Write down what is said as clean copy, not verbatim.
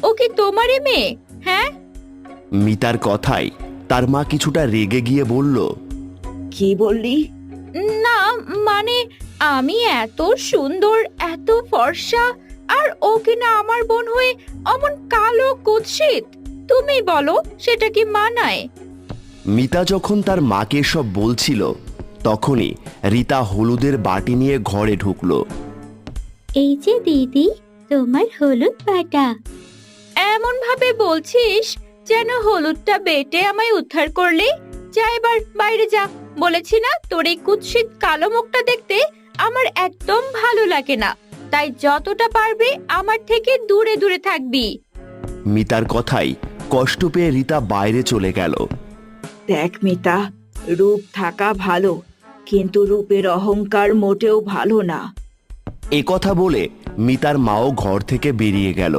ও কি তোমারই মেয়ে? হ্যাঁ। মিতার কথায় তার মা কিছুটা রেগে গিয়ে বলল, কি বললি? না, মানে আমি এত সুন্দর, এত ফর্সা, আর ও কিনা আমার বোন হয়ে অমন কালো কুৎসিত। তুমি বলো, সেটা কি মানায়? মিতা যখন তার মাকে সব বলছিল তখনই রীতা হলুদের বাটি নিয়ে ঘরে ঢুকলো। এই যে দিদি, তোমার হলুদ বাটা। এমন ভাবে বলছিস যেন হলুদটা বেটে আমায় উদ্ধার করলি। যা এবার বাইরে যা। বলেছি না, তোর এই কুৎসিত কালো মুখটা দেখতে আমার একদম ভালো লাগে না। তাই যতটা পারবি আমার থেকে দূরে দূরে থাকবি। মিতার কথায় কষ্ট পেয়ে রীতা বাইরে চলে গেল। দেখ মিতা, রূপ থাকা ভালো, কিন্তু রূপের অহংকার মোটেও ভালো না। এ কথা বলে মিতার মাও ঘর থেকে বেরিয়ে গেল।